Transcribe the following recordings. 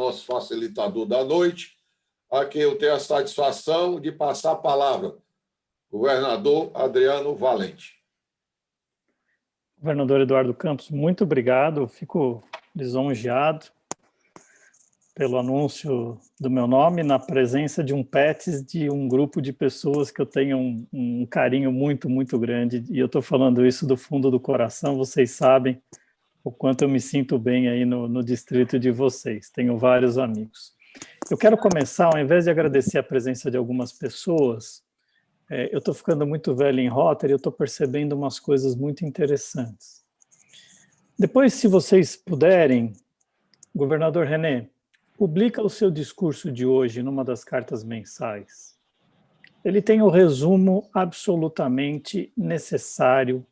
nosso facilitador da noite, a quem eu tenho a satisfação de passar a palavra. Governador Adriano Valente. Governador Eduardo Campos, muito obrigado. Eu fico lisonjeado pelo anúncio do meu nome na presença de um PETs de um grupo de pessoas que eu tenho um carinho muito, muito grande. E eu estou falando isso do fundo do coração. Vocês sabem o quanto eu me sinto bem aí no distrito de vocês. Tenho vários amigos. Eu quero começar, ao invés de agradecer a presença de algumas pessoas, eu estou ficando muito velho em Rotary, eu estou percebendo umas coisas muito interessantes. Depois, se vocês puderem, governador René, publica o seu discurso de hoje numa das cartas mensais. Ele tem o resumo absolutamente necessário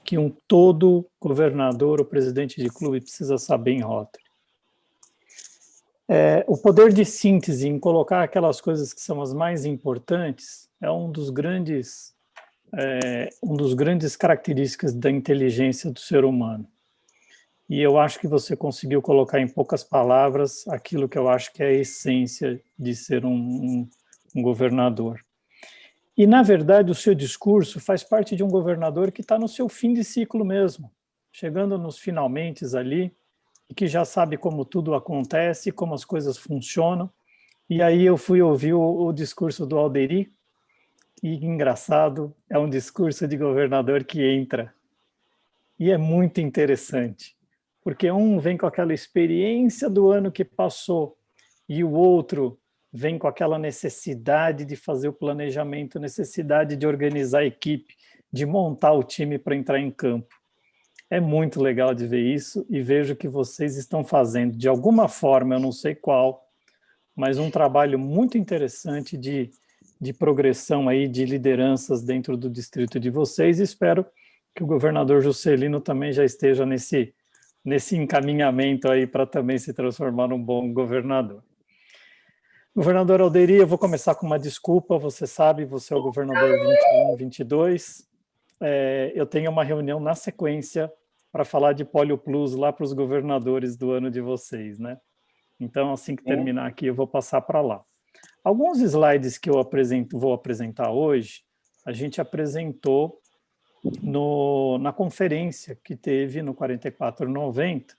que todo governador ou presidente de clube precisa saber em Rotary. O poder de síntese em colocar aquelas coisas que são as mais importantes é um dos grandes características da inteligência do ser humano. E eu acho que você conseguiu colocar em poucas palavras aquilo que eu acho que é a essência de ser um governador. E, na verdade, o seu discurso faz parte de um governador que está no seu fim de ciclo mesmo, chegando nos finalmente ali, e que já sabe como tudo acontece, como as coisas funcionam. E aí eu fui ouvir o discurso do Alderi, e engraçado, é um discurso de governador que entra. E é muito interessante, porque um vem com aquela experiência do ano que passou, e o outro vem com aquela necessidade de fazer o planejamento, necessidade de organizar a equipe, de montar o time para entrar em campo. É muito legal de ver isso, e vejo que vocês estão fazendo, de alguma forma, eu não sei qual, mas um trabalho muito interessante de progressão aí, de lideranças dentro do distrito de vocês, e espero que o governador Juscelino também já esteja nesse encaminhamento aí para também se transformar num bom governador. Governador Alderi, eu vou começar com uma desculpa, você sabe, você é o governador 21, 22, eu tenho uma reunião na sequência para falar de Polio Plus lá para os governadores do ano de vocês, né? Então, assim que terminar aqui, eu vou passar para lá. Alguns slides que eu vou apresentar hoje, a gente apresentou na conferência que teve no 4490,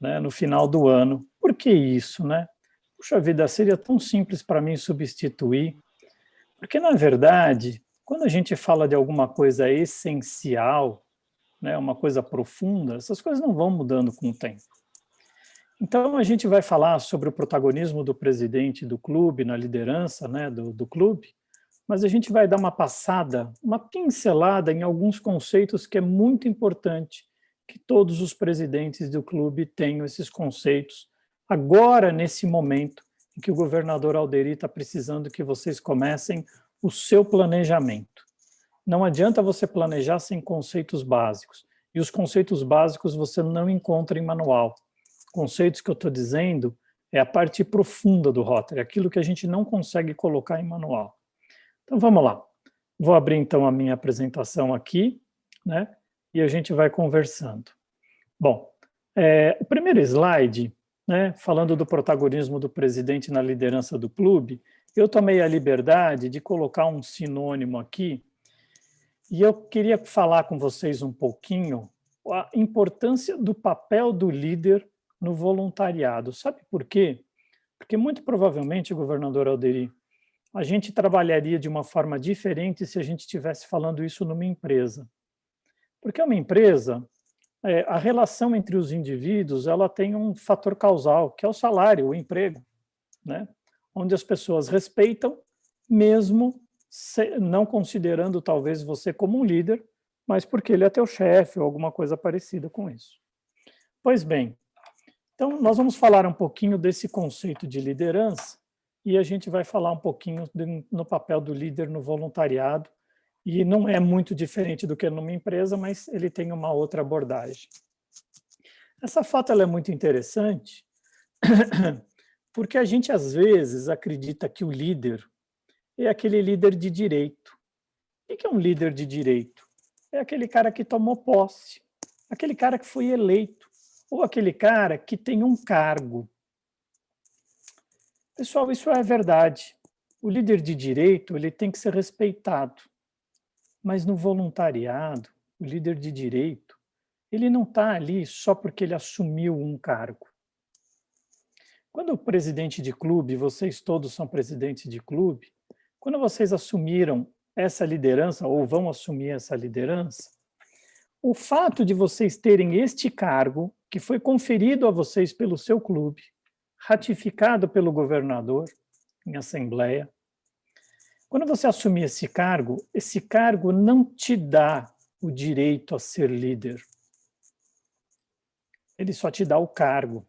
né, no final do ano. Por que isso, né? Puxa vida, seria tão simples para mim substituir, porque, na verdade, quando a gente fala de alguma coisa essencial, né, uma coisa profunda, essas coisas não vão mudando com o tempo. Então, a gente vai falar sobre o protagonismo do presidente do clube, na liderança, né, do clube, mas a gente vai dar uma passada, uma pincelada em alguns conceitos que é muito importante que todos os presidentes do clube tenham esses conceitos, agora, nesse momento em que o governador Alderi está precisando que vocês comecem o seu planejamento. Não adianta você planejar sem conceitos básicos, e os conceitos básicos você não encontra em manual. Conceitos que eu estou dizendo é a parte profunda do Rotary, aquilo que a gente não consegue colocar em manual. Então vamos lá. Vou abrir então a minha apresentação aqui, né? E a gente vai conversando. Bom, o primeiro slide, né, falando do protagonismo do presidente na liderança do clube, eu tomei a liberdade de colocar um sinônimo aqui, e eu queria falar com vocês um pouquinho a importância do papel do líder no voluntariado. Sabe por quê? Porque muito provavelmente, governador Alderi, a gente trabalharia de uma forma diferente se a gente estivesse falando isso numa empresa. Porque uma empresa, a relação entre os indivíduos, ela tem um fator causal, que é o salário, o emprego, né? Onde as pessoas respeitam, mesmo não considerando talvez você como um líder, mas porque ele é teu chefe ou alguma coisa parecida com isso. Pois bem, então nós vamos falar um pouquinho desse conceito de liderança, e a gente vai falar um pouquinho no papel do líder no voluntariado, e não é muito diferente do que numa empresa, mas ele tem uma outra abordagem. Essa foto ela é muito interessante, porque a gente às vezes acredita que o líder é aquele líder de direito. O que é um líder de direito? É aquele cara que tomou posse, aquele cara que foi eleito, ou aquele cara que tem um cargo. Pessoal, isso é verdade. O líder de direito, ele tem que ser respeitado. Mas no voluntariado, o líder de direito, ele não está ali só porque ele assumiu um cargo. Quando o presidente de clube, vocês todos são presidentes de clube, quando vocês assumiram essa liderança, ou vão assumir essa liderança, o fato de vocês terem este cargo, que foi conferido a vocês pelo seu clube, ratificado pelo governador em assembleia, quando você assumir esse cargo não te dá o direito a ser líder. Ele só te dá o cargo.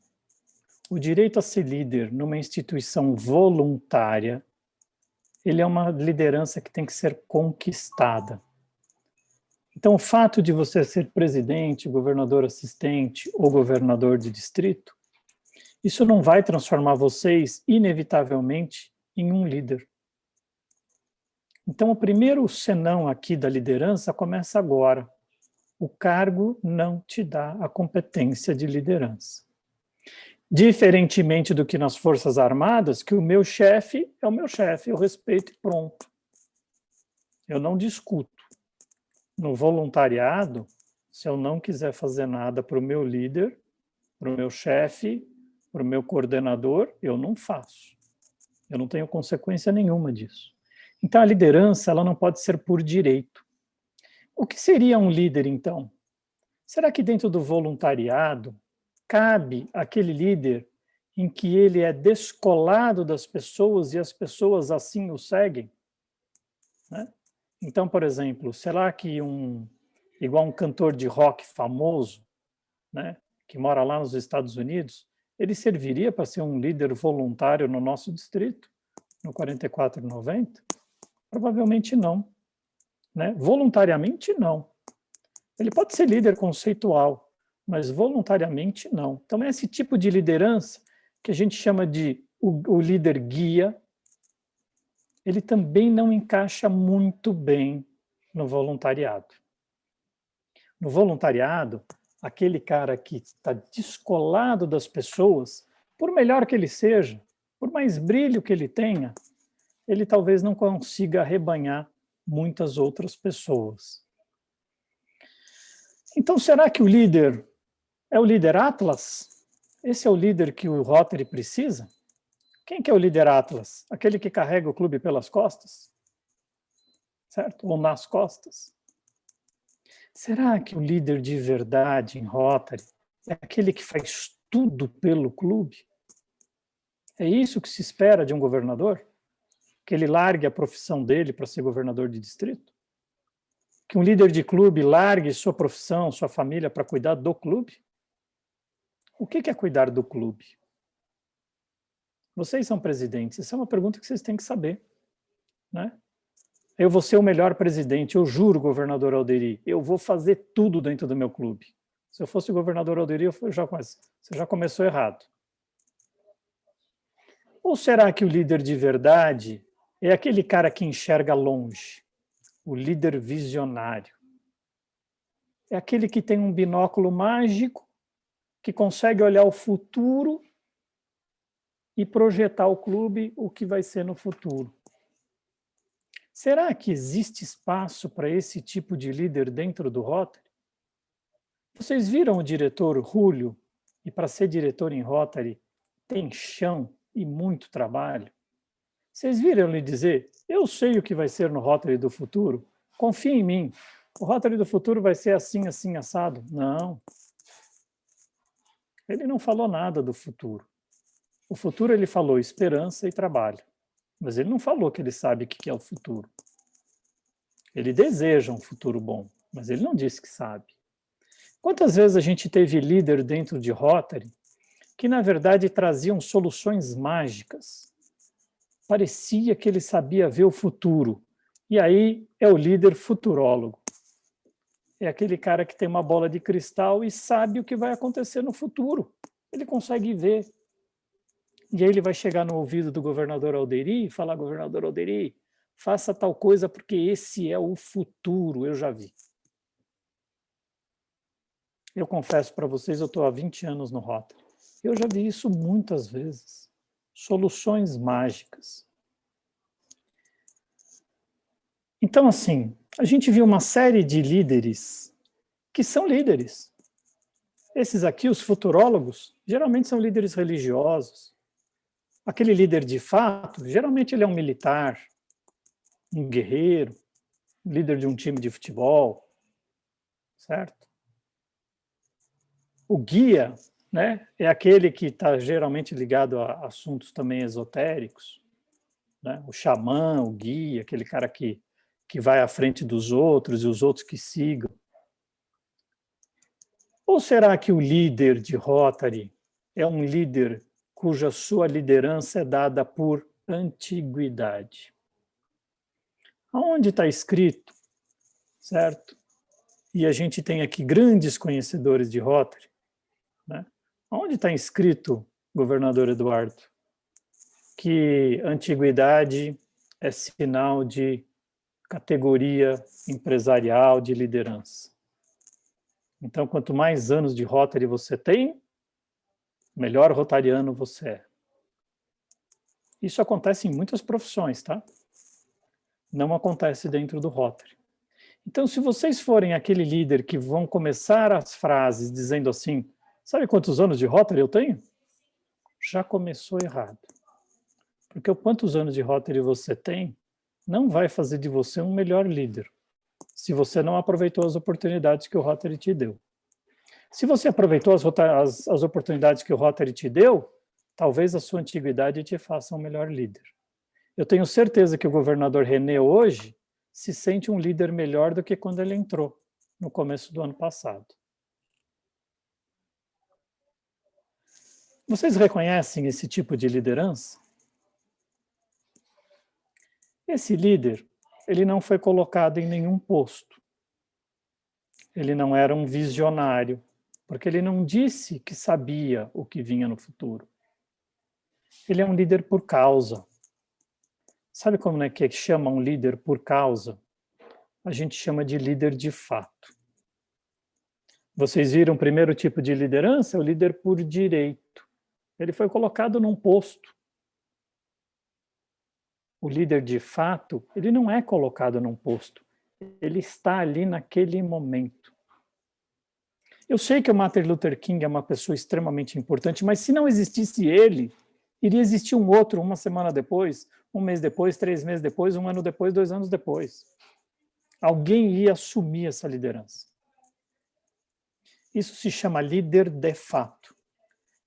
O direito a ser líder numa instituição voluntária, ele é uma liderança que tem que ser conquistada. Então, o fato de você ser presidente, governador assistente ou governador de distrito, isso não vai transformar vocês, inevitavelmente, em um líder. Então, o primeiro senão aqui da liderança começa agora. O cargo não te dá a competência de liderança. Diferentemente do que nas Forças Armadas, que o meu chefe é o meu chefe, eu respeito e pronto. Eu não discuto. No voluntariado, se eu não quiser fazer nada para o meu líder, para o meu chefe, para o meu coordenador, eu não faço. Eu não tenho consequência nenhuma disso. Então, a liderança ela não pode ser por direito. O que seria um líder, então? Será que dentro do voluntariado cabe aquele líder em que ele é descolado das pessoas e as pessoas assim o seguem? Né? Então, por exemplo, será que igual um cantor de rock famoso, né, que mora lá nos Estados Unidos, ele serviria para ser um líder voluntário no nosso distrito, no 4490? Provavelmente não. Né? Voluntariamente, não. Ele pode ser líder conceitual, mas voluntariamente, não. Então, é esse tipo de liderança que a gente chama de o líder guia, ele também não encaixa muito bem no voluntariado. No voluntariado, aquele cara que está descolado das pessoas, por melhor que ele seja, por mais brilho que ele tenha, ele talvez não consiga arrebanhar muitas outras pessoas. Então, será que o líder é o líder Atlas? Esse é o líder que o Rotary precisa? Quem que é o líder Atlas? Aquele que carrega o clube pelas costas? Certo? Ou nas costas? Será que o líder de verdade em Rotary é aquele que faz tudo pelo clube? É isso que se espera de um governador? Que ele largue a profissão dele para ser governador de distrito? Que um líder de clube largue sua profissão, sua família para cuidar do clube? O que é cuidar do clube? Vocês são presidentes, essa é uma pergunta que vocês têm que saber. Né? Eu vou ser o melhor presidente, eu juro, governador Alderi, eu vou fazer tudo dentro do meu clube. Se eu fosse o governador Alderi, você já começou errado. Ou será que o líder de verdade é aquele cara que enxerga longe, o líder visionário? É aquele que tem um binóculo mágico, que consegue olhar o futuro e projetar o clube, o que vai ser no futuro. Será que existe espaço para esse tipo de líder dentro do Rotary? Vocês viram o diretor Julio, e para ser diretor em Rotary tem chão e muito trabalho? Vocês viram ele dizer, eu sei o que vai ser no Rotary do futuro, confia em mim, o Rotary do futuro vai ser assim, assim, assado? Não. Ele não falou nada do futuro. O futuro ele falou esperança e trabalho. Mas ele não falou que ele sabe o que é o futuro. Ele deseja um futuro bom, mas ele não disse que sabe. Quantas vezes a gente teve líder dentro de Rotary que, na verdade, traziam soluções mágicas? Parecia que ele sabia ver o futuro. E aí é o líder futurólogo. É aquele cara que tem uma bola de cristal e sabe o que vai acontecer no futuro. Ele consegue ver. E aí ele vai chegar no ouvido do governador Alderi e falar, governador Alderi, faça tal coisa porque esse é o futuro, eu já vi. Eu confesso para vocês, eu estou há 20 anos no Rotary. Eu já vi isso muitas vezes. soluções mágicas. Então, assim, a gente viu uma série de líderes que são líderes. Esses aqui, os futurólogos, geralmente são líderes religiosos. Aquele líder de fato, geralmente ele é um militar, um guerreiro, líder de um time de futebol, certo? O guia, né, é aquele que está geralmente ligado a assuntos também esotéricos, né? O xamã, o guia, aquele cara que vai à frente dos outros e os outros que sigam. Ou será que o líder de Rotary é um líder cuja sua liderança é dada por antiguidade? Aonde está escrito, certo? E a gente tem aqui grandes conhecedores de Rotary, né? Onde está escrito, governador Eduardo, que antiguidade é sinal de categoria empresarial de liderança? Então, quanto mais anos de Rotary você tem, melhor rotariano você é. Isso acontece em muitas profissões, tá? Não acontece dentro do Rotary. Então, se vocês forem aquele líder que vão começar as frases dizendo assim, sabe quantos anos de Rotary eu tenho? Já começou errado. Porque o quantos anos de Rotary você tem não vai fazer de você um melhor líder, se você não aproveitou as oportunidades que o Rotary te deu. Se você aproveitou as oportunidades que o Rotary te deu, talvez a sua antiguidade te faça um melhor líder. Eu tenho certeza que o governador René hoje se sente um líder melhor do que quando ele entrou, no começo do ano passado. Vocês reconhecem esse tipo de liderança? Esse líder, ele não foi colocado em nenhum posto. Ele não era um visionário, porque ele não disse que sabia o que vinha no futuro. Ele é um líder por causa. Sabe como é que chama um líder por causa? A gente chama de líder de fato. Vocês viram o primeiro tipo de liderança? É o líder por direito. Ele foi colocado num posto. O líder de fato, ele não é colocado num posto. Ele está ali naquele momento. Eu sei que o Martin Luther King é uma pessoa extremamente importante, mas se não existisse ele, iria existir um outro uma semana depois, um mês depois, 3 meses depois, 1 ano depois, 2 anos depois. Alguém ia assumir essa liderança. Isso se chama líder de fato.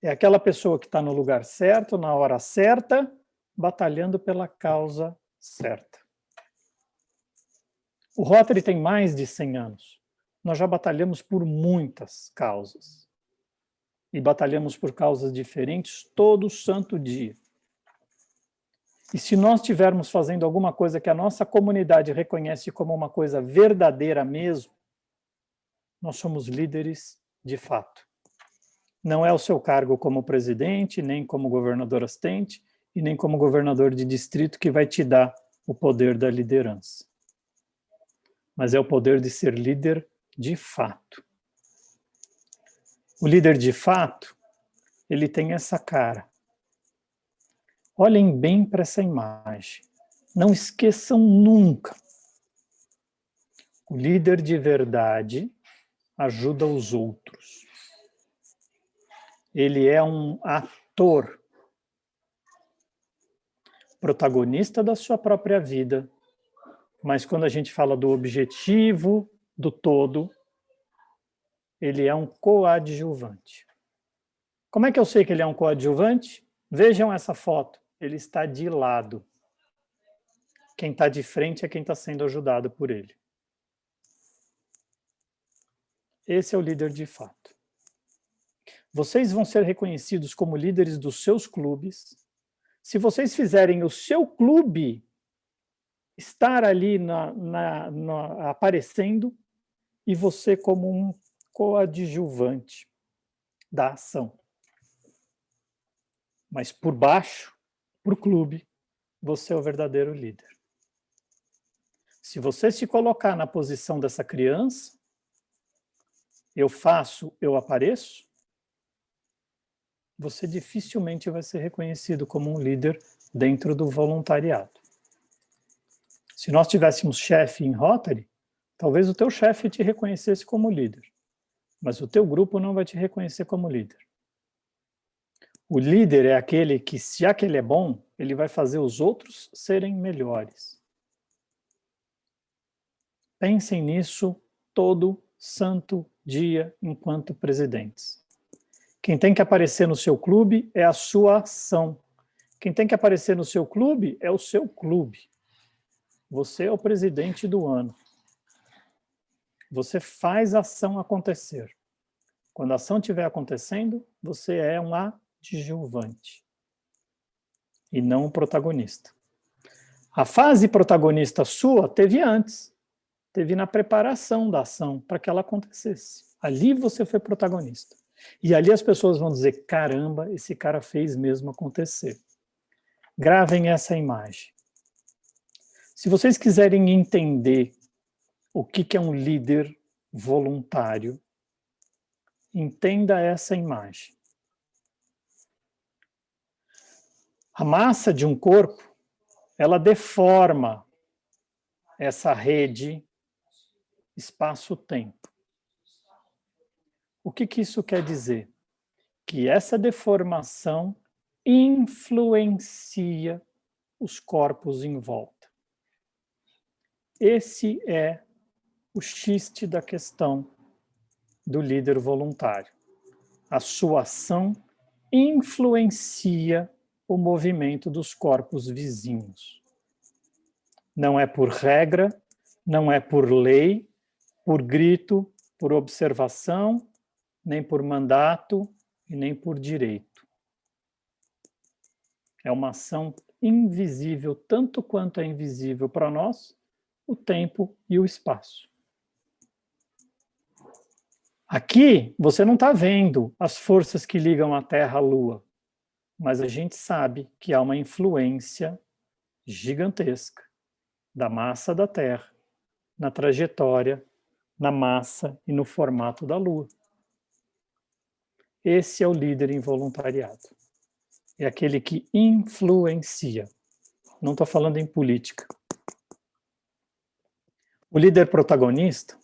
É aquela pessoa que está no lugar certo, na hora certa, batalhando pela causa certa. O Rotary tem mais de 100 anos. Nós já batalhamos por muitas causas. E batalhamos por causas diferentes todo santo dia. E se nós estivermos fazendo alguma coisa que a nossa comunidade reconhece como uma coisa verdadeira mesmo, nós somos líderes de fato. Não é o seu cargo como presidente, nem como governador assistente, e nem como governador de distrito que vai te dar o poder da liderança. Mas é o poder de ser líder de fato. O líder de fato, ele tem essa cara. Olhem bem para essa imagem. Não esqueçam nunca. O líder de verdade ajuda os outros. Ele é um ator, protagonista da sua própria vida, mas quando a gente fala do objetivo, do todo, ele é um coadjuvante. Como é que eu sei que ele é um coadjuvante? Vejam essa foto, ele está de lado. Quem está de frente é quem está sendo ajudado por ele. Esse é o líder de fato. Vocês vão ser reconhecidos como líderes dos seus clubes, se vocês fizerem o seu clube estar ali aparecendo e você como um coadjuvante da ação. Mas por baixo, para o clube, você é o verdadeiro líder. Se você se colocar na posição dessa criança, eu faço, eu apareço, você dificilmente vai ser reconhecido como um líder dentro do voluntariado. Se nós tivéssemos chefe em Rotary, talvez o teu chefe te reconhecesse como líder, mas o teu grupo não vai te reconhecer como líder. O líder é aquele que, já que ele é bom, ele vai fazer os outros serem melhores. Pensem nisso todo santo dia enquanto presidentes. Quem tem que aparecer no seu clube é a sua ação. Quem tem que aparecer no seu clube é o seu clube. Você é o presidente do ano. Você faz a ação acontecer. Quando a ação estiver acontecendo, você é um adjuvante e não um protagonista. A fase protagonista sua teve antes, teve na preparação da ação para que ela acontecesse. Ali você foi protagonista. E ali as pessoas vão dizer, caramba, esse cara fez mesmo acontecer. Gravem essa imagem. Se vocês quiserem entender o que é um líder voluntário, entenda essa imagem. A massa de um corpo, ela deforma essa rede espaço-tempo. O que isso quer dizer? Que essa deformação influencia os corpos em volta. Esse é o xiste da questão do líder voluntário. A sua ação influencia o movimento dos corpos vizinhos. Não é por regra, não é por lei, por grito, por observação, nem por mandato e nem por direito. É uma ação invisível, tanto quanto é invisível para nós, o tempo e o espaço. Aqui, você não está vendo as forças que ligam a Terra à Lua, mas a gente sabe que há uma influência gigantesca da massa da Terra, na trajetória, na massa e no formato da Lua. Esse é o líder em voluntariado. É aquele que influencia. Não estou falando em política. O líder protagonista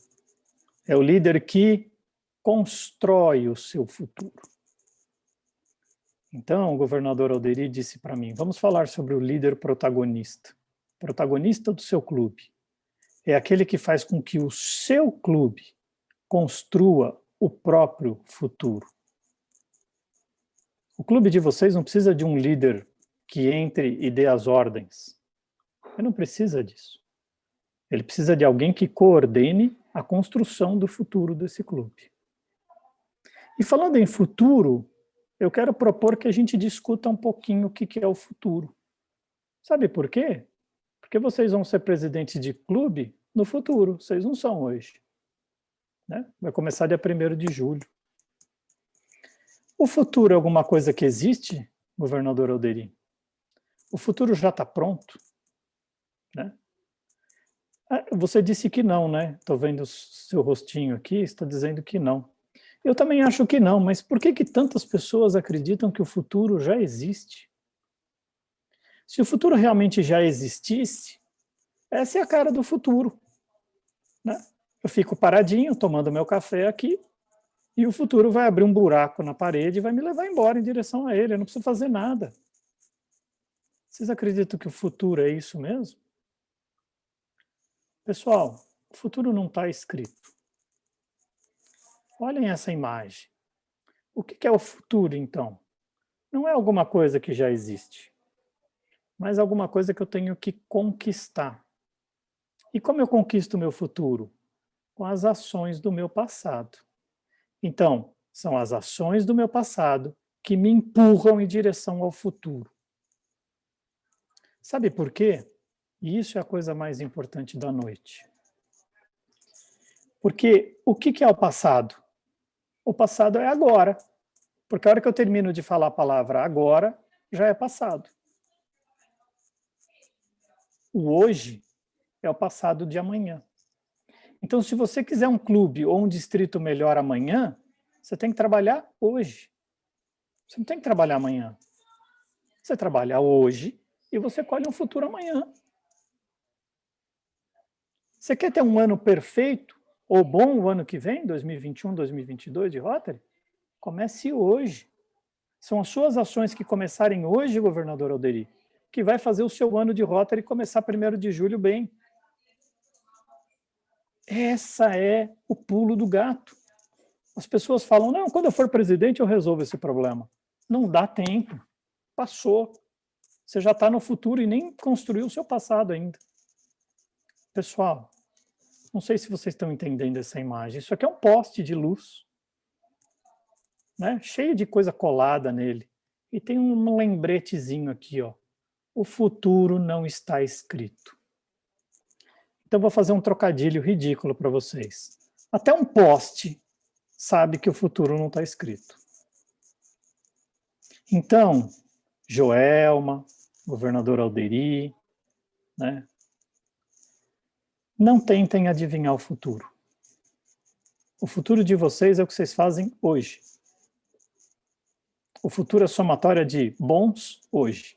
é o líder que constrói o seu futuro. Então, o governador Alderi disse para mim, vamos falar sobre o líder protagonista. Protagonista do seu clube. É aquele que faz com que o seu clube construa o próprio futuro. O clube de vocês não precisa de um líder que entre e dê as ordens. Ele não precisa disso. Ele precisa de alguém que coordene a construção do futuro desse clube. E falando em futuro, eu quero propor que a gente discuta um pouquinho o que é o futuro. Sabe por quê? Porque vocês vão ser presidentes de clube no futuro, vocês não são hoje. Né? Vai começar dia 1º de julho. O futuro é alguma coisa que existe, governador Alderi? O futuro já está pronto? Né? Você disse que não, né? Estou vendo o seu rostinho aqui, está dizendo que não. Eu também acho que não, mas por que tantas pessoas acreditam que o futuro já existe? Se o futuro realmente já existisse, essa é a cara do futuro. Né? Eu fico paradinho, tomando meu café aqui, e o futuro vai abrir um buraco na parede e vai me levar embora em direção a ele. Eu não preciso fazer nada. Vocês acreditam que o futuro é isso mesmo? Pessoal, o futuro não está escrito. Olhem essa imagem. O que é o futuro, então? Não é alguma coisa que já existe, mas alguma coisa que eu tenho que conquistar. E como eu conquisto o meu futuro? Com as ações do meu passado. Então, são as ações do meu passado que me empurram em direção ao futuro. Sabe por quê? E isso é a coisa mais importante da noite. Porque o que é o passado? O passado é agora. Porque a hora que eu termino de falar a palavra agora, já é passado. O hoje é o passado de amanhã. Então, se você quiser um clube ou um distrito melhor amanhã, você tem que trabalhar hoje. Você não tem que trabalhar amanhã. Você trabalha hoje e você colhe um futuro amanhã. Você quer ter um ano perfeito ou bom o ano que vem, 2021, 2022 de Rotary? Comece hoje. São as suas ações que começarem hoje, governador Alderi, que vai fazer o seu ano de Rotary começar 1º de julho bem. Essa é o pulo do gato. As pessoas falam, não, quando eu for presidente eu resolvo esse problema. Não dá tempo. Passou. Você já está no futuro e nem construiu o seu passado ainda. Pessoal, não sei se vocês estão entendendo essa imagem. Isso aqui é um poste de luz, né? Cheio de coisa colada nele. E tem um lembretezinho aqui, ó. O futuro não está escrito. Então, vou fazer um trocadilho ridículo para vocês. Até um poste sabe que o futuro não está escrito. Então, Joelma, governador Alderi, né? Não tentem adivinhar o futuro. O futuro de vocês é o que vocês fazem hoje. O futuro é somatória de bons hoje.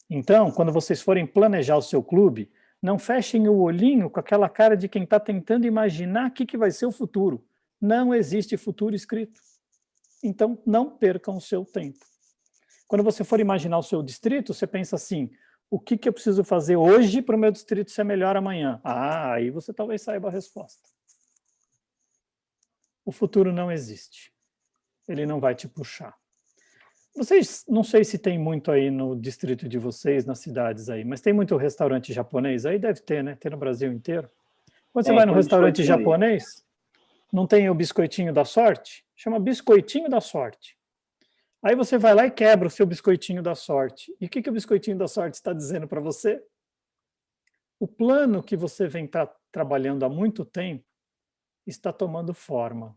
Então, quando vocês forem planejar o seu clube, não fechem o olhinho com aquela cara de quem está tentando imaginar o que vai ser o futuro. Não existe futuro escrito. Então, não percam o seu tempo. Quando você for imaginar o seu distrito, você pensa assim, o que eu preciso fazer hoje para o meu distrito ser melhor amanhã? Ah, aí você talvez saiba a resposta. O futuro não existe. Ele não vai te puxar. Vocês, não sei se tem muito aí no distrito de vocês, nas cidades aí, mas tem muito restaurante japonês aí? Deve ter, né? Tem no Brasil inteiro. Quando você vai no restaurante japonês, não tem o biscoitinho da sorte? Chama biscoitinho da sorte. Aí você vai lá e quebra o seu biscoitinho da sorte. E o que o biscoitinho da sorte está dizendo para você? O plano que você vem trabalhando há muito tempo está tomando forma.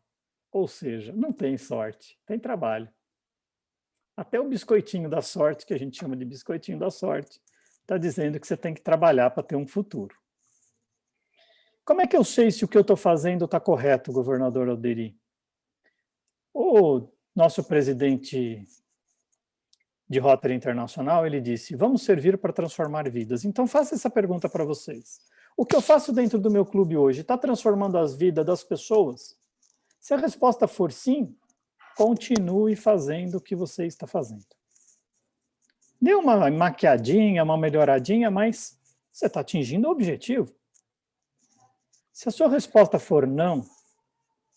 Ou seja, não tem sorte, tem trabalho. Até o biscoitinho da sorte, que a gente chama de biscoitinho da sorte, está dizendo que você tem que trabalhar para ter um futuro. Como é que eu sei se o que eu estou fazendo está correto, governador Alderi? O nosso presidente de Rotary Internacional, ele disse, vamos servir para transformar vidas. Então faça essa pergunta para vocês. O que eu faço dentro do meu clube hoje está transformando as vidas das pessoas? Se a resposta for sim, continue fazendo o que você está fazendo. Dê uma maquiadinha, uma melhoradinha, mas você está atingindo o objetivo. Se a sua resposta for não,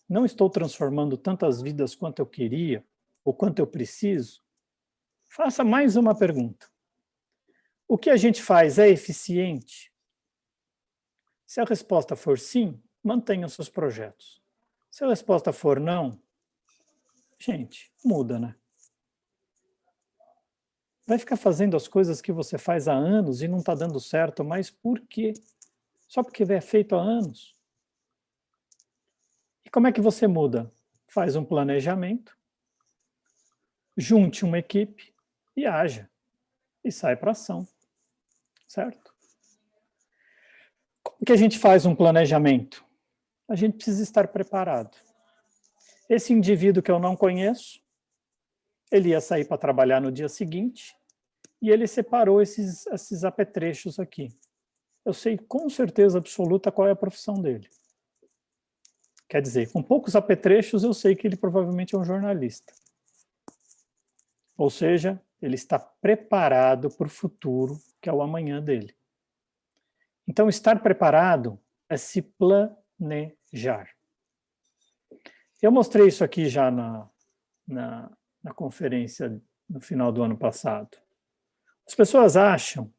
não estou transformando tantas vidas quanto eu queria, ou quanto eu preciso, faça mais uma pergunta. O que a gente faz é eficiente? Se a resposta for sim, mantenha os seus projetos. Se a resposta for não, gente, muda, né? Vai ficar fazendo as coisas que você faz há anos e não está dando certo, mas por quê? Só porque é feito há anos. E como é que você muda? Faz um planejamento, junte uma equipe e haja. E sai para ação. Certo? Como que a gente faz um planejamento? A gente precisa estar preparado. Esse indivíduo que eu não conheço, ele ia sair para trabalhar no dia seguinte e ele separou esses apetrechos aqui. Eu sei com certeza absoluta qual é a profissão dele. Quer dizer, com poucos apetrechos eu sei que ele provavelmente é um jornalista. Ou seja, ele está preparado para o futuro, que é o amanhã dele. Então, estar preparado é se planejar. Eu mostrei isso aqui já na conferência no final do ano passado. As pessoas acham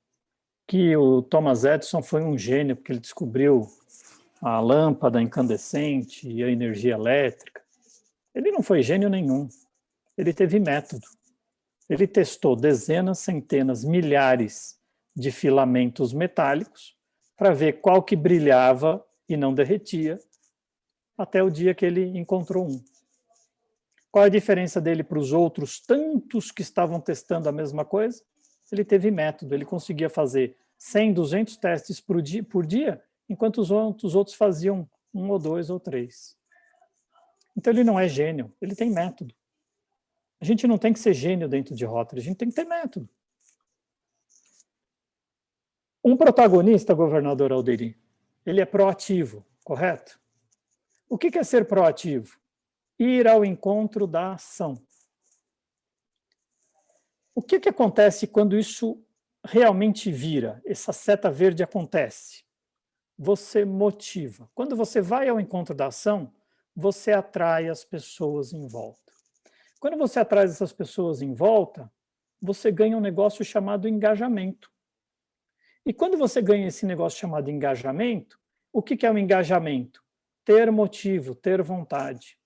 que o Thomas Edison foi um gênio porque ele descobriu a lâmpada incandescente e a energia elétrica. Ele não foi gênio nenhum. Ele teve método. Ele testou dezenas, centenas, milhares de filamentos metálicos para ver qual que brilhava e não derretia, até o dia que ele encontrou um. Qual a diferença dele para os outros tantos que estavam testando a mesma coisa? Ele teve método, ele conseguia fazer 100, 200 testes por dia, enquanto os outros faziam 1 ou 2 ou 3. Então ele não é gênio, ele tem método. A gente não tem que ser gênio dentro de Rotary, a gente tem que ter método. Um protagonista, governador Alderi, ele é proativo, correto? O que é ser proativo? Ir ao encontro da ação. O que acontece quando isso realmente vira? Essa seta verde acontece. Você motiva. Quando você vai ao encontro da ação, você atrai as pessoas em volta. Quando você atrai essas pessoas em volta, você ganha um negócio chamado engajamento. E quando você ganha esse negócio chamado engajamento, o que é o engajamento? Ter motivo, ter vontade.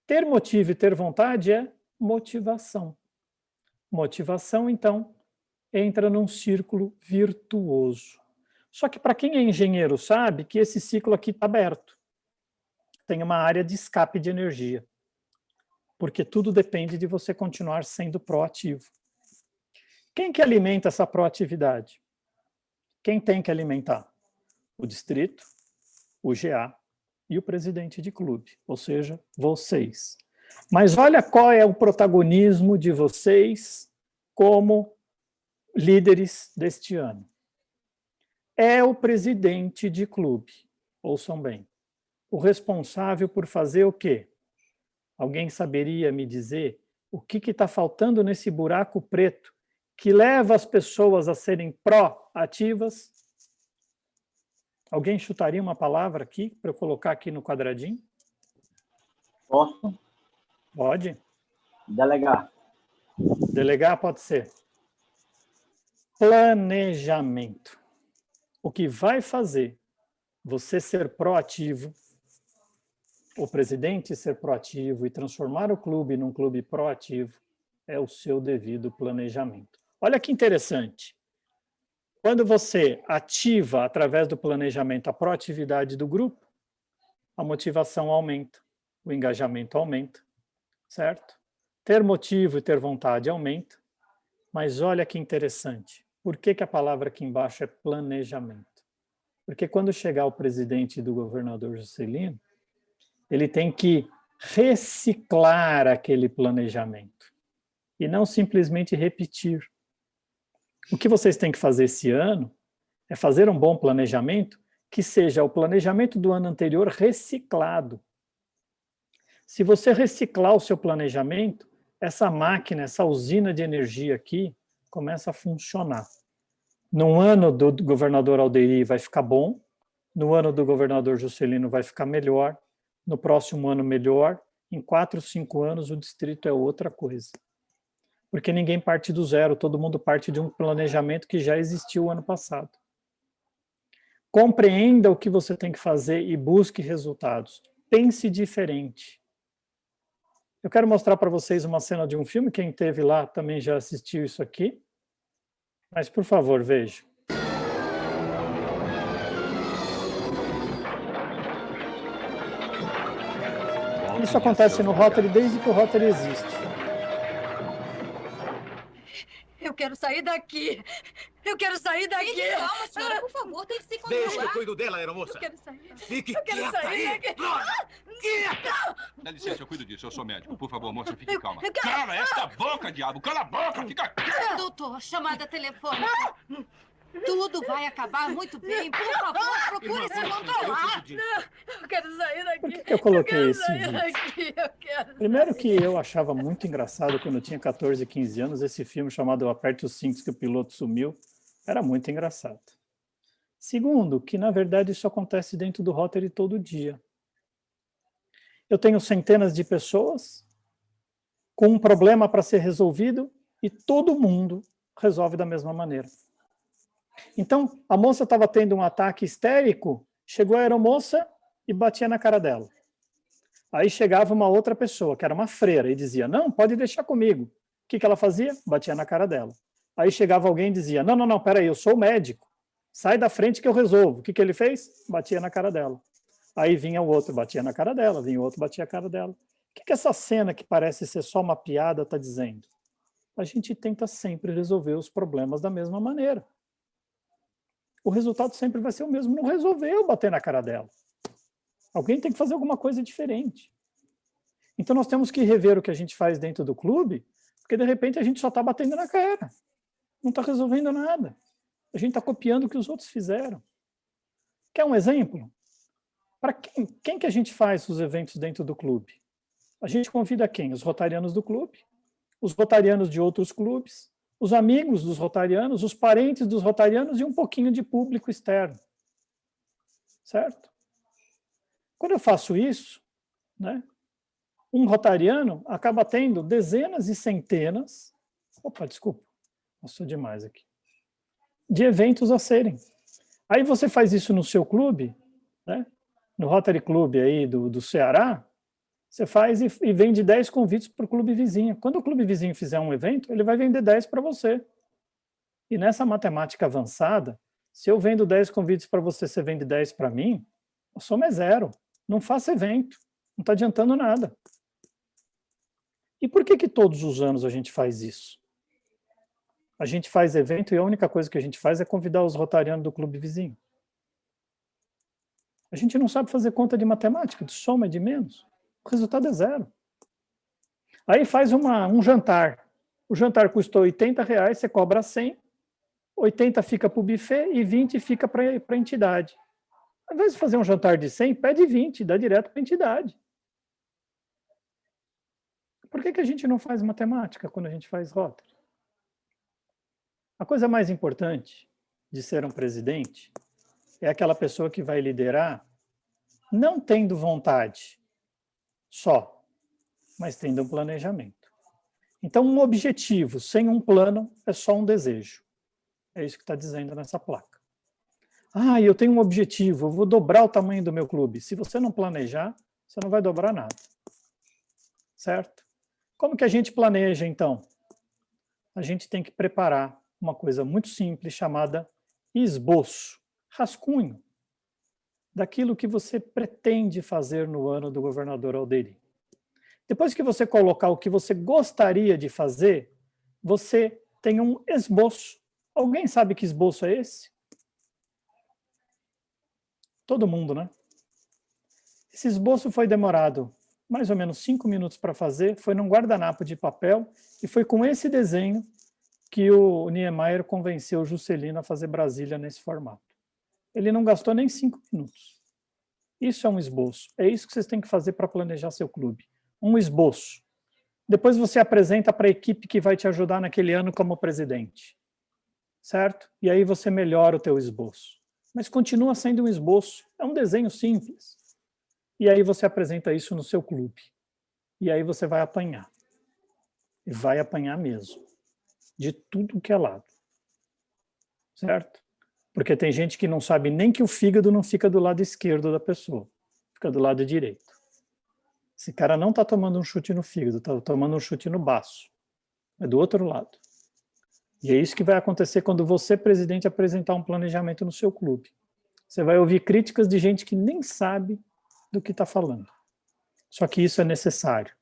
Ter motivo e ter vontade é motivação. Motivação, então, entra num círculo virtuoso. Só que para quem é engenheiro sabe que esse ciclo aqui está aberto. Tem uma área de escape de energia. Porque tudo depende de você continuar sendo proativo. Quem que alimenta essa proatividade? Quem tem que alimentar? O distrito, o GA e o presidente de clube, ou seja, vocês. Mas olha qual é o protagonismo de vocês como líderes deste ano. É o presidente de clube, ouçam bem, o responsável por fazer o quê? Alguém saberia me dizer o que está faltando nesse buraco preto que leva as pessoas a serem proativas? Alguém chutaria uma palavra aqui para eu colocar aqui no quadradinho? Posso? Pode. Delegar. Delegar pode ser. Planejamento. O que vai fazer você ser proativo, o presidente ser proativo e transformar o clube num clube proativo é o seu devido planejamento. Olha que interessante. Quando você ativa, através do planejamento, a proatividade do grupo, a motivação aumenta, o engajamento aumenta, certo? Ter motivo e ter vontade aumenta, mas olha que interessante. Por que a palavra aqui embaixo é planejamento? Porque quando chegar o presidente do governador Juscelino, ele tem que reciclar aquele planejamento e não simplesmente repetir. O que vocês têm que fazer esse ano é fazer um bom planejamento que seja o planejamento do ano anterior reciclado. Se você reciclar o seu planejamento, essa máquina, essa usina de energia aqui, começa a funcionar. No ano do governador Alderi vai ficar bom, no ano do governador Juscelino vai ficar melhor, no próximo ano melhor, em 4, 5 anos o distrito é outra coisa. Porque ninguém parte do zero, todo mundo parte de um planejamento que já existiu o ano passado. Compreenda o que você tem que fazer e busque resultados. Pense diferente. Eu quero mostrar para vocês uma cena de um filme, quem esteve lá também já assistiu isso aqui. Mas, por favor, veja. Isso acontece no Rotary desde que o Rotary existe. Eu quero sair daqui. Eu quero sair daqui. Fique calma, senhora, por favor, tem que se controlar. Deixa que eu cuido dela, aeromoça. Eu quero sair daqui. Fique Eu quero quieta sair aí. daqui. Pronto. Quieta. Dá licença, eu cuido disso. Eu sou médico. Por favor, moça, fique calma. eu quero- Cala esta boca, diabo! Cala a boca! Fica quieto! Doutor, chamada telefônica. Tudo vai acabar muito bem. Por favor, procure se controlar. Eu quero sair daqui. Por que eu coloquei quero esse sair vídeo? daqui. Eu quero Primeiro que eu achava muito engraçado quando eu tinha 14, 15 anos, esse filme chamado Aperte os Cintos que o Piloto Sumiu, era muito engraçado. Segundo, que na verdade isso acontece dentro do Rotary todo dia. Eu tenho centenas de pessoas com um problema para ser resolvido e todo mundo resolve da mesma maneira. Então, a moça estava tendo um ataque histérico, chegou a aeromoça e batia na cara dela. Aí chegava uma outra pessoa, que era uma freira, e dizia, não, pode deixar comigo. O que ela fazia? Batia na cara dela. Aí chegava alguém e dizia, não, peraí, eu sou médico, sai da frente que eu resolvo. O que ele fez? Batia na cara dela. Aí vinha o outro, batia na cara dela, vinha o outro, batia a cara dela. O que essa cena que parece ser só uma piada está dizendo? A gente tenta sempre resolver os problemas da mesma maneira. O resultado sempre vai ser o mesmo. Não resolveu bater na cara dela. Alguém tem que fazer alguma coisa diferente. Então nós temos que rever o que a gente faz dentro do clube, porque de repente a gente só está batendo na cara, não está resolvendo nada. A gente está copiando o que os outros fizeram. Quer um exemplo? Para quem que a gente faz os eventos dentro do clube? A gente convida quem? Os rotarianos do clube, os rotarianos de outros clubes, os amigos dos rotarianos, os parentes dos rotarianos e um pouquinho de público externo. Certo? Quando eu faço isso, né, um rotariano acaba tendo dezenas e centenas, desculpa, passou demais aqui, de eventos a serem. Aí você faz isso no seu clube, né, no Rotary Club aí do Ceará, você faz e vende 10 convites para o clube vizinho. Quando o clube vizinho fizer um evento, ele vai vender 10 para você. E nessa matemática avançada, se eu vendo 10 convites para você, você vende 10 para mim, a soma é zero. Não faça evento. Não está adiantando nada. E por que todos os anos a gente faz isso? A gente faz evento e a única coisa que a gente faz é convidar os rotarianos do clube vizinho. A gente não sabe fazer conta de matemática, de soma e de menos. O resultado é zero. Aí faz um jantar. O jantar custou R$80, você cobra 100, 80 fica para o buffet e 20 fica para a entidade. Ao invés de fazer um jantar de 100, pede 20, dá direto para a entidade. Por que a gente não faz matemática quando a gente faz Rotary? A coisa mais importante de ser um presidente é aquela pessoa que vai liderar não tendo vontade só, mas tendo um planejamento. Então, um objetivo sem um plano é só um desejo. É isso que está dizendo nessa placa. Ah, eu tenho um objetivo, eu vou dobrar o tamanho do meu clube. Se você não planejar, você não vai dobrar nada. Certo? Como que a gente planeja, então? A gente tem que preparar uma coisa muito simples chamada esboço, rascunho, daquilo que você pretende fazer no ano do governador Alderi. Depois que você colocar o que você gostaria de fazer, você tem um esboço. Alguém sabe que esboço é esse? Todo mundo, né? Esse esboço foi demorado mais ou menos 5 minutos para fazer, foi num guardanapo de papel, e foi com esse desenho que o Niemeyer convenceu o Juscelino a fazer Brasília nesse formato. Ele não gastou nem 5 minutos. Isso é um esboço. É isso que vocês têm que fazer para planejar seu clube. Um esboço. Depois você apresenta para a equipe que vai te ajudar naquele ano como presidente. Certo? E aí você melhora o teu esboço. Mas continua sendo um esboço. É um desenho simples. E aí você apresenta isso no seu clube. E aí você vai apanhar. E vai apanhar mesmo. De tudo que é lado. Certo? Porque tem gente que não sabe nem que o fígado não fica do lado esquerdo da pessoa. Fica do lado direito. Esse cara não está tomando um chute no fígado, está tomando um chute no baço. É do outro lado. E é isso que vai acontecer quando você, presidente, apresentar um planejamento no seu clube. Você vai ouvir críticas de gente que nem sabe do que está falando. Só que isso é necessário.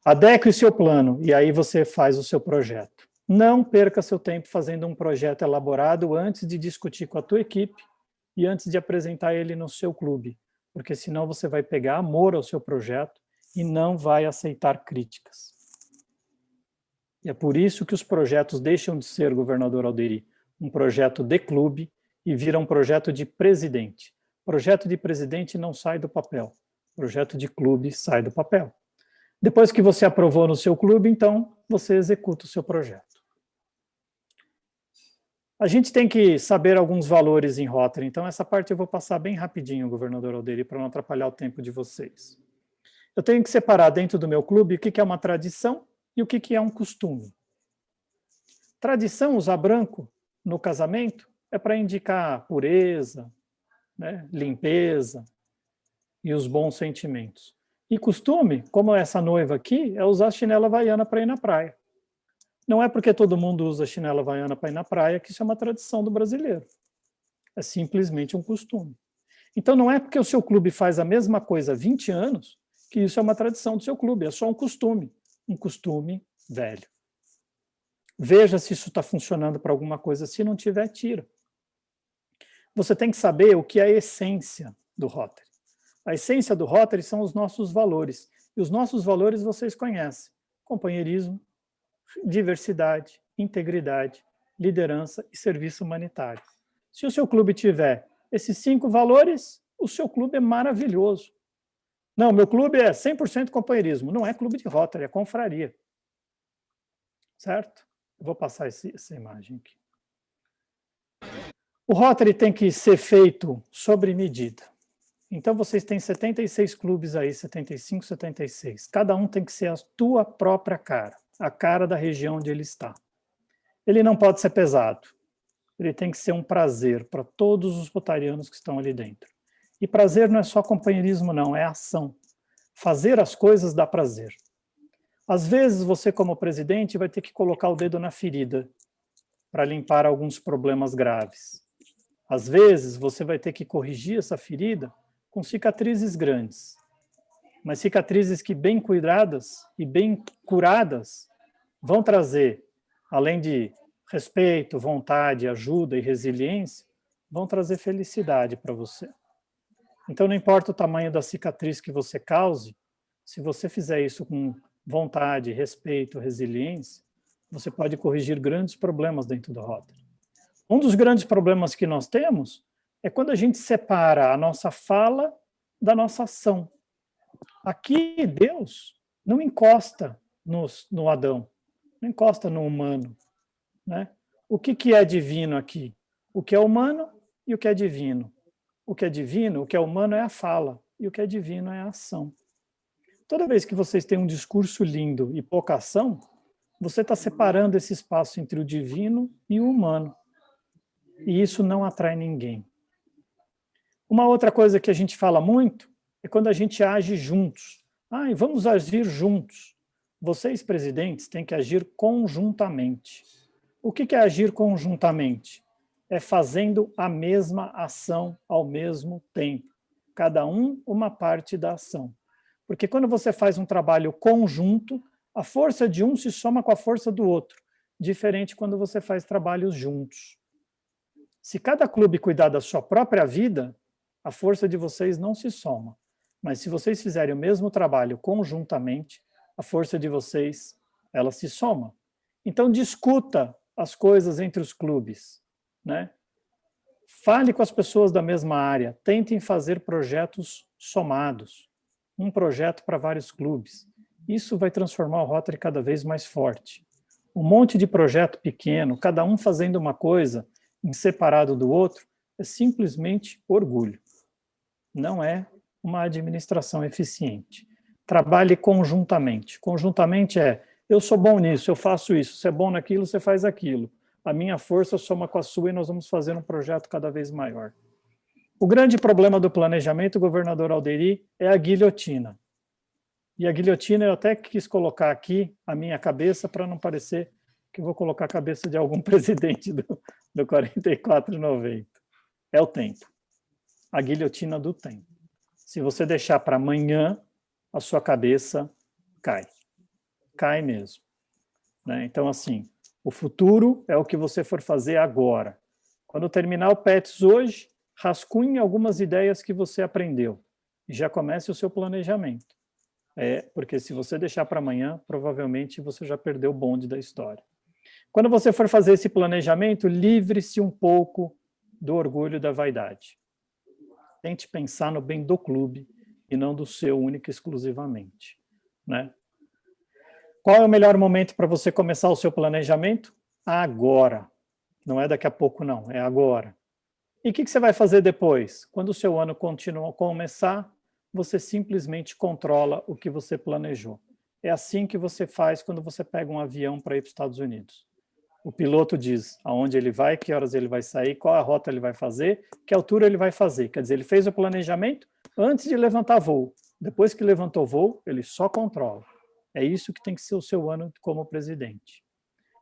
Adeque o seu plano e aí você faz o seu projeto. Não perca seu tempo fazendo um projeto elaborado antes de discutir com a tua equipe e antes de apresentar ele no seu clube, porque senão você vai pegar amor ao seu projeto e não vai aceitar críticas. E é por isso que os projetos deixam de ser, governador Alderi, um projeto de clube e viram um projeto de presidente. Projeto de presidente não sai do papel. Projeto de clube sai do papel. Depois que você aprovou no seu clube, então, você executa o seu projeto. A gente tem que saber alguns valores em Rotary, então essa parte eu vou passar bem rapidinho, governador Alderi, para não atrapalhar o tempo de vocês. Eu tenho que separar dentro do meu clube o que é uma tradição e o que é um costume. Tradição, usar branco no casamento, é para indicar pureza, né, limpeza e os bons sentimentos. E costume, como essa noiva aqui, é usar chinela havaiana para ir na praia. Não é porque todo mundo usa chinela havaiana para ir na praia que isso é uma tradição do brasileiro. É simplesmente um costume. Então não é porque o seu clube faz a mesma coisa há 20 anos que isso é uma tradição do seu clube, é só um costume velho. Veja se isso está funcionando para alguma coisa, se não tiver, tira. Você tem que saber o que é a essência do Rotary. A essência do Rotary são os nossos valores. E os nossos valores vocês conhecem. Companheirismo, diversidade, integridade, liderança e serviço humanitário. Se o seu clube tiver esses 5 valores, o seu clube é maravilhoso. Não, meu clube é 100% companheirismo. Não é clube de Rotary, é confraria. Certo? Eu vou passar essa imagem aqui. O Rotary tem que ser feito sobre medida. Então, vocês têm 76 clubes aí, 75, 76. Cada um tem que ser a tua própria cara, a cara da região onde ele está. Ele não pode ser pesado. Ele tem que ser um prazer para todos os rotarianos que estão ali dentro. E prazer não é só companheirismo, não, é ação. Fazer as coisas dá prazer. Às vezes, você, como presidente, vai ter que colocar o dedo na ferida para limpar alguns problemas graves. Às vezes, você vai ter que corrigir essa ferida com cicatrizes grandes. Mas cicatrizes que, bem cuidadas e bem curadas, vão trazer, além de respeito, vontade, ajuda e resiliência, vão trazer felicidade para você. Então, não importa o tamanho da cicatriz que você cause, se você fizer isso com vontade, respeito, resiliência, você pode corrigir grandes problemas dentro do Rotary. Um dos grandes problemas que nós temos é quando a gente separa a nossa fala da nossa ação. Aqui, Deus não encosta no Adão, não encosta no humano, né? O que é divino aqui? O que é humano e o que é divino. O que é divino, o que é humano é a fala, e o que é divino é a ação. Toda vez que vocês têm um discurso lindo e pouca ação, você está separando esse espaço entre o divino e o humano. E isso não atrai ninguém. Uma outra coisa que a gente fala muito é quando a gente age juntos. Vamos agir juntos. Vocês, presidentes, têm que agir conjuntamente. O que é agir conjuntamente? É fazendo a mesma ação ao mesmo tempo. Cada um uma parte da ação. Porque quando você faz um trabalho conjunto, a força de um se soma com a força do outro. Diferente quando você faz trabalhos juntos. Se cada clube cuidar da sua própria vida, a força de vocês não se soma. Mas se vocês fizerem o mesmo trabalho conjuntamente, a força de vocês, ela se soma. Então, discuta as coisas entre os clubes, né? Fale com as pessoas da mesma área, tentem fazer projetos somados, um projeto para vários clubes. Isso vai transformar o Rotary cada vez mais forte. Um monte de projeto pequeno, cada um fazendo uma coisa em separado do outro, é simplesmente orgulho. Não é uma administração eficiente. Trabalhe conjuntamente. Conjuntamente eu sou bom nisso, eu faço isso, você é bom naquilo, você faz aquilo. A minha força soma com a sua e nós vamos fazer um projeto cada vez maior. O grande problema do planejamento, governador Alderi, é a guilhotina. E a guilhotina eu até quis colocar aqui a minha cabeça para não parecer que eu vou colocar a cabeça de algum presidente do 4490. É o tempo. A guilhotina do tempo. Se você deixar para amanhã, a sua cabeça cai. Cai mesmo. Né? Então, assim, o futuro é o que você for fazer agora. Quando terminar o PETS hoje, rascunhe algumas ideias que você aprendeu e já comece o seu planejamento. Porque se você deixar para amanhã, provavelmente você já perdeu o bonde da história. Quando você for fazer esse planejamento, livre-se um pouco do orgulho e da vaidade. Tente pensar no bem do clube e não do seu único e exclusivamente. Né? Qual é o melhor momento para você começar o seu planejamento? Agora. Não é daqui a pouco, não. É agora. E o que você vai fazer depois? Quando o seu ano começar, você simplesmente controla o que você planejou. É assim que você faz quando você pega um avião para ir para os Estados Unidos. O piloto diz aonde ele vai, que horas ele vai sair, qual a rota ele vai fazer, que altura ele vai fazer. Quer dizer, ele fez o planejamento antes de levantar voo. Depois que levantou voo, ele só controla. É isso que tem que ser o seu ano como presidente.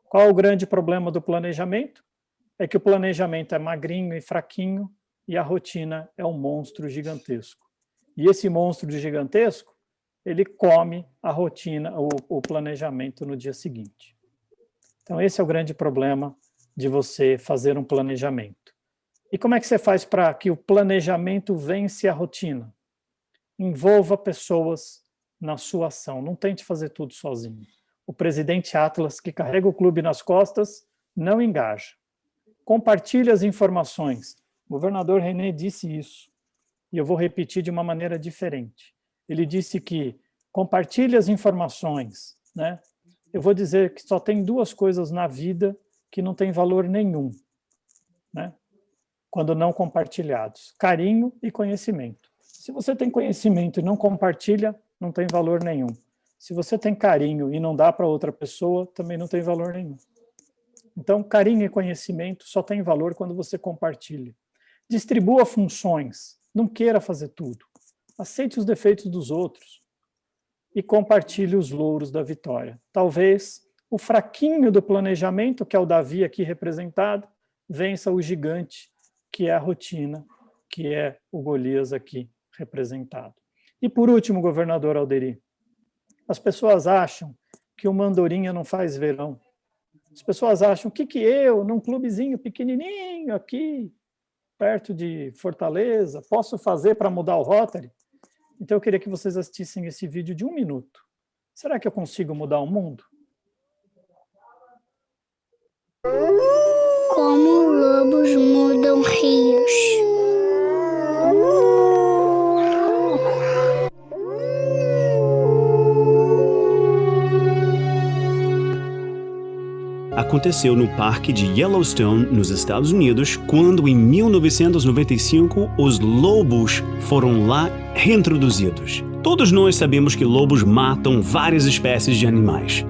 Qual é o grande problema do planejamento? É que o planejamento é magrinho e fraquinho e a rotina é um monstro gigantesco. E esse monstro gigantesco, ele come a rotina, o planejamento no dia seguinte. Então, esse é o grande problema de você fazer um planejamento. E como é que você faz para que o planejamento vence a rotina? Envolva pessoas na sua ação. Não tente fazer tudo sozinho. O presidente Atlas, que carrega o clube nas costas, não engaja. Compartilhe as informações. O governador René disse isso. E eu vou repetir de uma maneira diferente. Ele disse que compartilhe as informações, né? Eu vou dizer que só tem duas coisas na vida que não tem valor nenhum, né? Quando não compartilhados: carinho e conhecimento. Se você tem conhecimento e não compartilha, não tem valor nenhum. Se você tem carinho e não dá para outra pessoa, também não tem valor nenhum. Então, carinho e conhecimento só tem valor quando você compartilha. Distribua funções, não queira fazer tudo. Aceite os defeitos dos outros e compartilhe os louros da vitória. Talvez o fraquinho do planejamento, que é o Davi aqui representado, vença o gigante, que é a rotina, que é o Golias aqui representado. E por último, governador Alderi, as pessoas acham que o Mandorinha não faz verão. As pessoas acham, o que eu, num clubezinho pequenininho aqui, perto de Fortaleza, posso fazer para mudar o Rotary? Então eu queria que vocês assistissem esse vídeo de 1 minuto. Será que eu consigo mudar o mundo? Como lobos mudam rios. Aconteceu no Parque de Yellowstone, nos Estados Unidos, quando em 1995 os lobos foram lá reintroduzidos. Todos nós sabemos que lobos matam várias espécies de animais.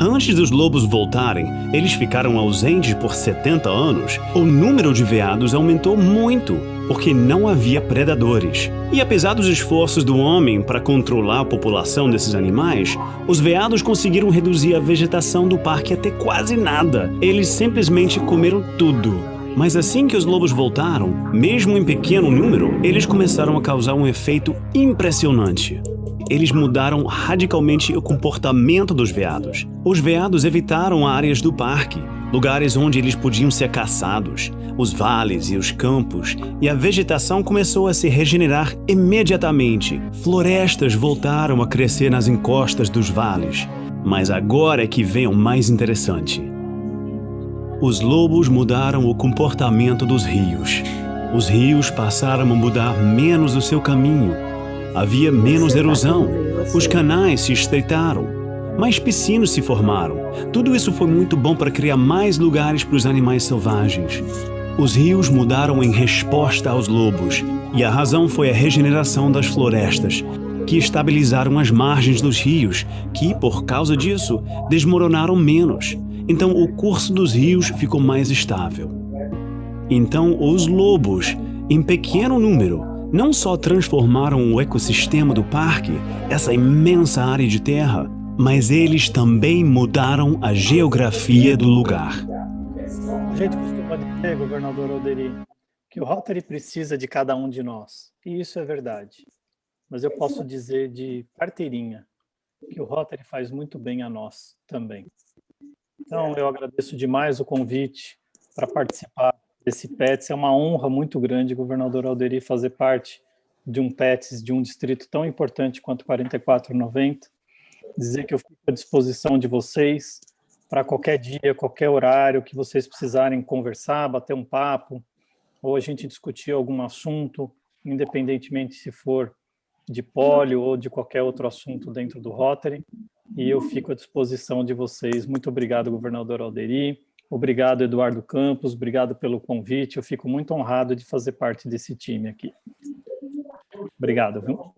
Antes dos lobos voltarem, eles ficaram ausentes por 70 anos. O número de veados aumentou muito, porque não havia predadores. E apesar dos esforços do homem para controlar a população desses animais, os veados conseguiram reduzir a vegetação do parque até quase nada. Eles simplesmente comeram tudo. Mas assim que os lobos voltaram, mesmo em pequeno número, eles começaram a causar um efeito impressionante. Eles mudaram radicalmente o comportamento dos veados. Os veados evitaram áreas do parque, lugares onde eles podiam ser caçados, os vales e os campos, e a vegetação começou a se regenerar imediatamente. Florestas voltaram a crescer nas encostas dos vales. Mas agora é que vem o mais interessante. Os lobos mudaram o comportamento dos rios. Os rios passaram a mudar menos o seu caminho. Havia menos erosão, os canais se estreitaram, mais piscinas se formaram. Tudo isso foi muito bom para criar mais lugares para os animais selvagens. Os rios mudaram em resposta aos lobos, e a razão foi a regeneração das florestas, que estabilizaram as margens dos rios, que, por causa disso, desmoronaram menos. Então, o curso dos rios ficou mais estável. Então, os lobos, em pequeno número, não só transformaram o ecossistema do parque, essa imensa área de terra, mas eles também mudaram a geografia do lugar. A gente costuma dizer, governador Alderi, que o Rotary precisa de cada um de nós. E isso é verdade. Mas eu posso dizer de carteirinha que o Rotary faz muito bem a nós também. Então, eu agradeço demais o convite para participar desse PETS. É uma honra muito grande, governador Alderi, fazer parte de um PETS, de um distrito tão importante quanto 4490. Dizer que eu fico à disposição de vocês para qualquer dia, qualquer horário que vocês precisarem conversar, bater um papo, ou a gente discutir algum assunto, independentemente se for de pólio ou de qualquer outro assunto dentro do Rotary. E eu fico à disposição de vocês. Muito obrigado, governador Alderi. Obrigado, Eduardo Campos, obrigado pelo convite. Eu fico muito honrado de fazer parte desse time aqui. Obrigado, viu?